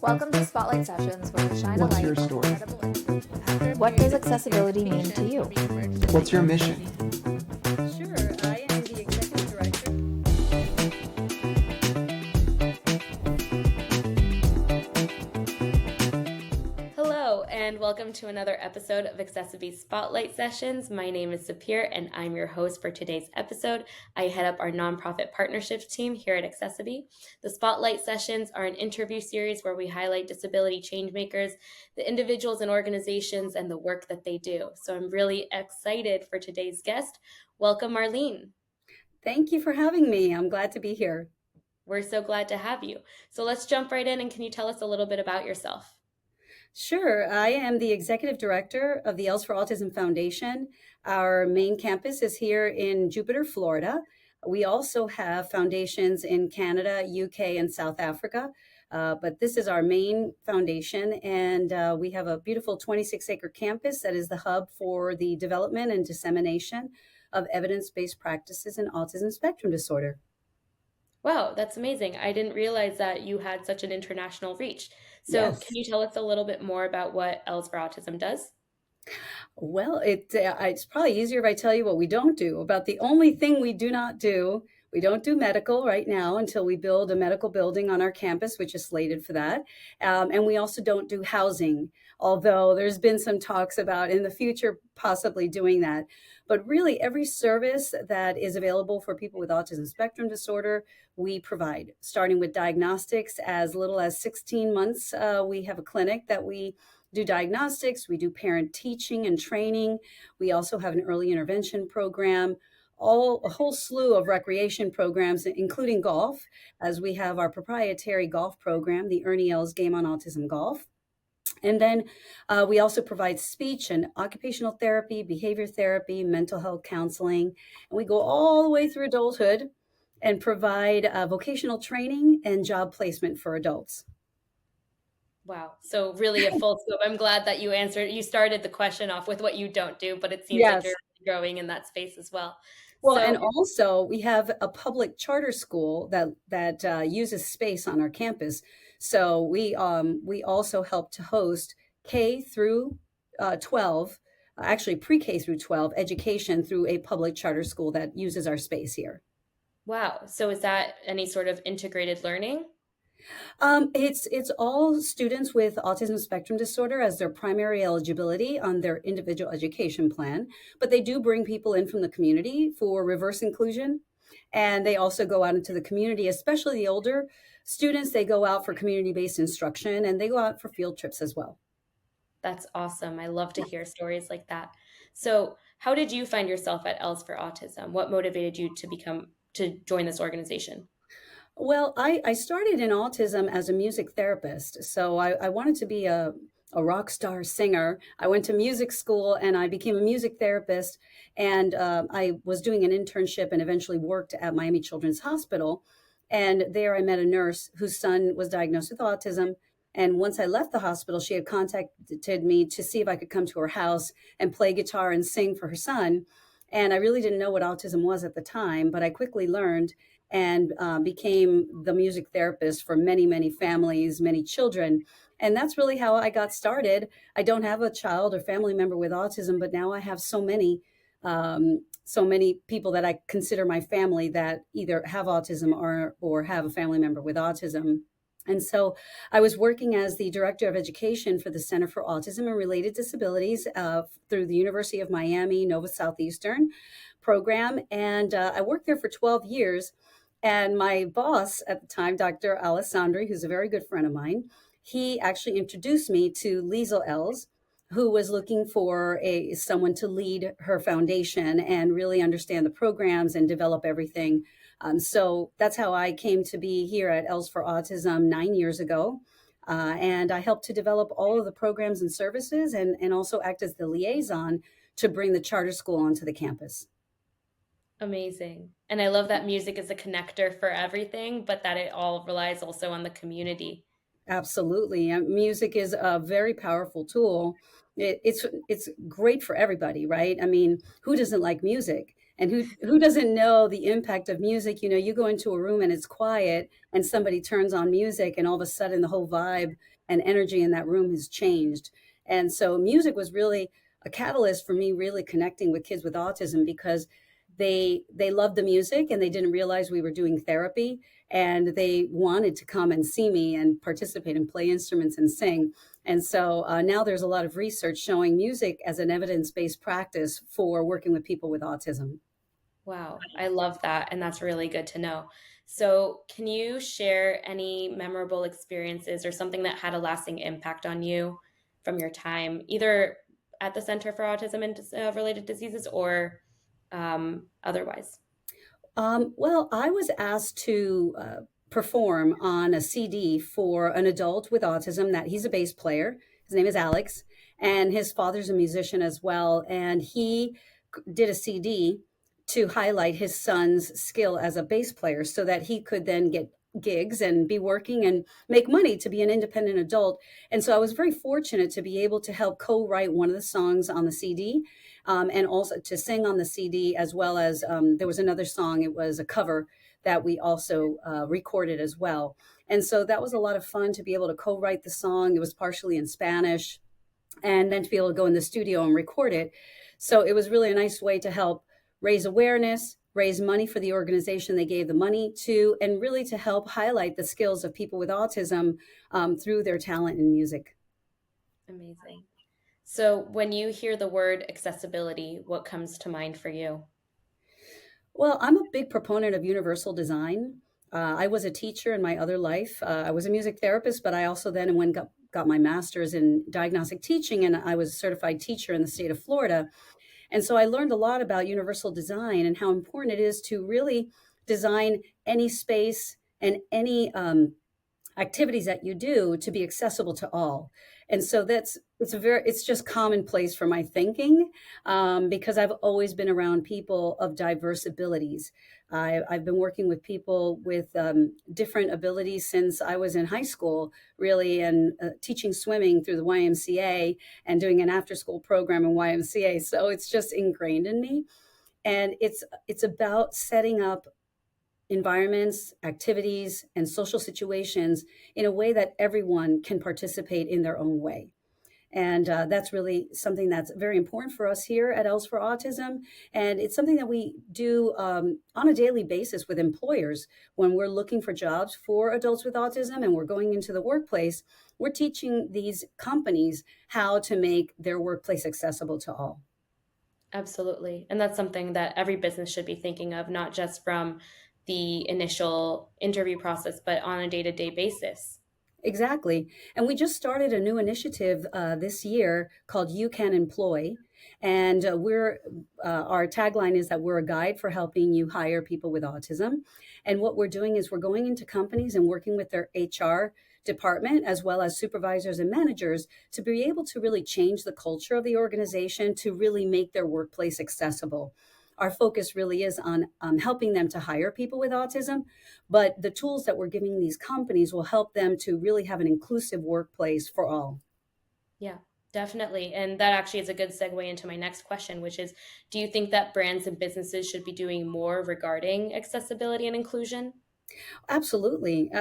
Welcome to Spotlight Sessions, where we shine a What's light your on story? incredible impact. What does accessibility mean to you? What's your mission? Sure, I am the Executive Director. Hello, and welcome to another episode of accessiBe's Spotlight Sessions. My name is Sapir, and I'm your host for today's episode. I head up our nonprofit partnerships team here at accessiBe. The Spotlight Sessions are an interview series where we highlight disability changemakers, the individuals and organizations, and the work that they do. So I'm really excited for today's guest. Welcome, Marlene. Thank you for having me. I'm glad to be here. We're so glad to have you. So let's jump right in, and can you tell us a little bit about yourself? Sure, I am the Executive Director of the Els for Autism Foundation. Our main campus is here in Jupiter, Florida. We also have foundations in Canada, UK, and South Africa. But this is our main foundation, and we have a beautiful 26-acre campus that is the hub for the development and dissemination of evidence-based practices in autism spectrum disorder. Wow, that's amazing. I didn't realize that you had such an international reach. So Yes. can you tell us a little bit more about what Els for Autism does? Well, it's probably easier if I tell you what we don't do. About the only thing we do not do, we don't do medical right now until we build a medical building on our campus, which is slated for that. And we also don't do housing, although there's been some talks about in the future possibly doing that. But really, every service that is available for people with autism spectrum disorder, we provide, starting with diagnostics as little as 16 months. We have a clinic that we do diagnostics, we do parent teaching and training. We also have an early intervention program, a whole slew of recreation programs, including golf, as we have our proprietary golf program, the Ernie Els Game on Autism Golf. And then we also provide speech and occupational therapy, behavior therapy, mental health counseling. And we go all the way through adulthood and provide vocational training and job placement for adults. Wow. So really a full scope. I'm glad that you started the question off with what you don't do, but it seems like Yes. you're growing in that space as well. Well, So and also we have a public charter school that uses space on our campus. So we also help to host K through 12, actually pre-K through 12 education through a public charter school that uses our space here. wow. So is that any sort of integrated learning? It's all students with autism spectrum disorder as their primary eligibility on their individual education plan, but they do bring people in from the community for reverse inclusion, and they also go out into the community, especially the older students. They go out for community-based instruction, and they go out for field trips as well. That's awesome. I love to hear stories like that. So how did you find yourself at Els for Autism? What motivated you to join this organization? Well, I started in autism as a music therapist. So I wanted to be a rock star singer. I went to music school and I became a music therapist. And I was doing an internship and eventually worked at Miami Children's Hospital. And there I met a nurse whose son was diagnosed with autism. And once I left the hospital, she had contacted me to see if I could come to her house and play guitar and sing for her son. And I really didn't know what autism was at the time, but I quickly learned and became the music therapist for many, many families, many children. And that's really how I got started. I don't have a child or family member with autism, but now I have so many people that I consider my family that either have autism or have a family member with autism. And so I was working as the director of education for the Center for Autism and Related Disabilities through the University of Miami, Nova Southeastern program. And I worked there for 12 years. And my boss at the time, Dr. Alessandri, who's a very good friend of mine, he actually introduced me to Liesel Els, who was looking for someone to lead her foundation and really understand the programs and develop everything. So that's how I came to be here at Els for Autism 9 years ago. And I helped to develop all of the programs and services and also act as the liaison to bring the charter school onto the campus. Amazing. And I love that music is a connector for everything, but that it all relies also on the community. Absolutely. Music is a very powerful tool. It's great for everybody, right? I mean, who doesn't like music? And who doesn't know the impact of music? You know, you go into a room and it's quiet and somebody turns on music and all of a sudden the whole vibe and energy in that room has changed. And so music was really a catalyst for me really connecting with kids with autism because they loved the music and they didn't realize we were doing therapy, and they wanted to come and see me and participate and play instruments and sing. And so now there's a lot of research showing music as an evidence-based practice for working with people with autism. Wow, I love that, and that's really good to know. So, can you share any memorable experiences or something that had a lasting impact on you from your time, either at the Center for Autism and Related Diseases or otherwise? Well, I was asked to perform on a CD for an adult with autism. That he's a bass player. His name is Alex, and his father's a musician as well. And he did a CD to highlight his son's skill as a bass player, so that he could then get gigs and be working and make money to be an independent adult. And so I was very fortunate to be able to help co-write one of the songs on the CD, and also to sing on the CD, as well as there was another song. It was a cover that we also recorded as well. And so that was a lot of fun to be able to co-write the song. It was partially in Spanish, and then to be able to go in the studio and record it. So it was really a nice way to help raise awareness, raise money for the organization they gave the money to, and really to help highlight the skills of people with autism through their talent in music. Amazing. So, when you hear the word accessibility, what comes to mind for you? Well, I'm a big proponent of universal design. I was a teacher in my other life. I was a music therapist, but I also then got my master's in diagnostic teaching, and I was a certified teacher in the state of Florida. And so I learned a lot about universal design and how important it is to really design any space and any activities that you do to be accessible to all. And so it's just commonplace for my thinking, because I've always been around people of diverse abilities. I've been working with people with different abilities since I was in high school, really, and teaching swimming through the YMCA and doing an after school program in YMCA. So it's just ingrained in me. And it's about setting up environments, activities, and social situations in a way that everyone can participate in their own way. And that's really something that's very important for us here at Els for Autism. And it's something that we do on a daily basis with employers when we're looking for jobs for adults with autism and we're going into the workplace. We're teaching these companies how to make their workplace accessible to all. Absolutely. And that's something that every business should be thinking of, not just from the initial interview process, but on a day to day basis. Exactly. And we just started a new initiative this year called You Can Employ. And our tagline is that we're a guide for helping you hire people with autism. And what we're doing is we're going into companies and working with their HR department, as well as supervisors and managers, to be able to really change the culture of the organization to really make their workplace accessible. Our focus really is on helping them to hire people with autism, but the tools that we're giving these companies will help them to really have an inclusive workplace for all. Yeah, definitely. And that actually is a good segue into my next question, which is, do you think that brands and businesses should be doing more regarding accessibility and inclusion? Absolutely.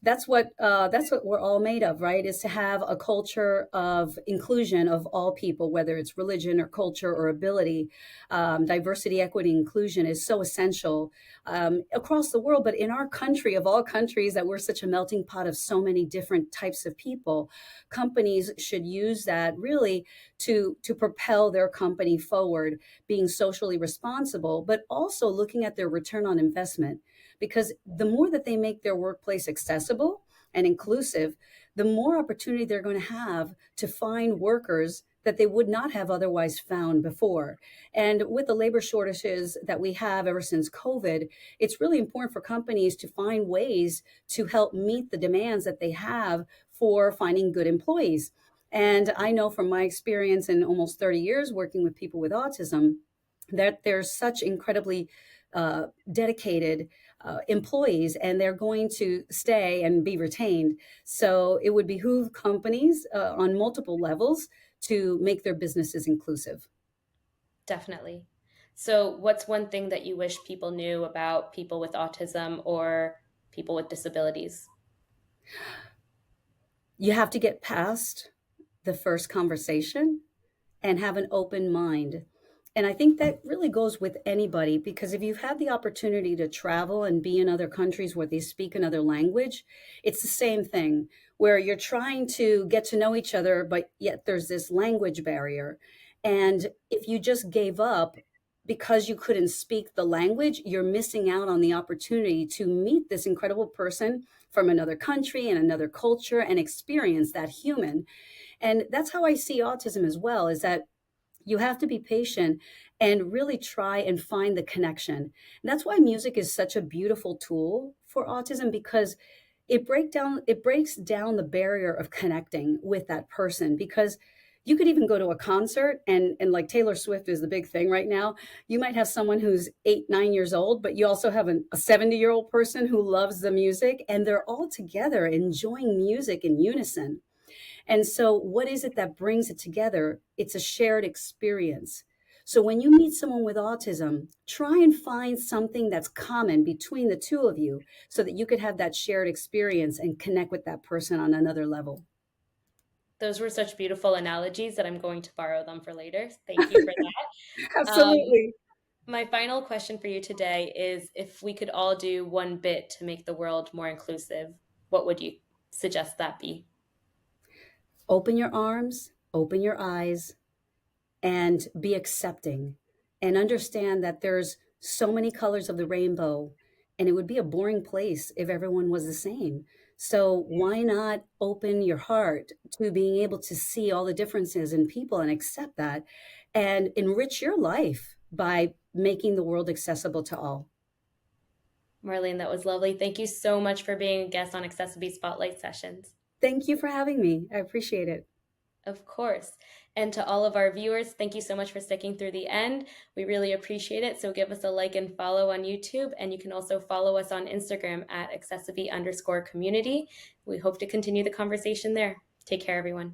That's what we're all made of, right? Is to have a culture of inclusion of all people, whether it's religion or culture or ability. Diversity, equity, inclusion is so essential across the world, but in our country, of all countries, that we're such a melting pot of so many different types of people. Companies should use that really to propel their company forward, being socially responsible, but also looking at their return on investment, because the more that they make their workplace accessible and inclusive, the more opportunity they're going to have to find workers that they would not have otherwise found before. And with the labor shortages that we have ever since COVID, it's really important for companies to find ways to help meet the demands that they have for finding good employees. And I know from my experience in almost 30 years working with people with autism that there's such incredibly dedicated employees, and they're going to stay and be retained. So it would behoove companies on multiple levels to make their businesses inclusive. Definitely. So what's one thing that you wish people knew about people with autism or people with disabilities? You have to get past the first conversation and have an open mind. And I think that really goes with anybody, because if you've had the opportunity to travel and be in other countries where they speak another language, it's the same thing where you're trying to get to know each other, but yet there's this language barrier. And if you just gave up because you couldn't speak the language, you're missing out on the opportunity to meet this incredible person from another country and another culture and experience that human. And that's how I see autism as well, is that you have to be patient and really try and find the connection. And that's why music is such a beautiful tool for autism, because it breaks down the barrier of connecting with that person. Because you could even go to a concert, and like Taylor Swift is the big thing right now. You might have someone who's 8, 9 years old, but you also have a 70-year-old person who loves the music, and they're all together enjoying music in unison. And so, what is it that brings it together? It's a shared experience. So, when you meet someone with autism, try and find something that's common between the two of you so that you could have that shared experience and connect with that person on another level. Those were such beautiful analogies that I'm going to borrow them for later. Thank you for that. Absolutely. My final question for you today is, if we could all do one bit to make the world more inclusive, what would you suggest that be? Open your arms, open your eyes, and be accepting, and understand that there's so many colors of the rainbow, and it would be a boring place if everyone was the same. So why not open your heart to being able to see all the differences in people and accept that, and enrich your life by making the world accessible to all. Marlene, that was lovely. Thank you so much for being a guest on accessiBe's Spotlight Sessions. Thank you for having me. I appreciate it. Of course. And to all of our viewers, thank you so much for sticking through the end. We really appreciate it. So give us a like and follow on YouTube. And you can also follow us on Instagram at accessiBe_community. We hope to continue the conversation there. Take care, everyone.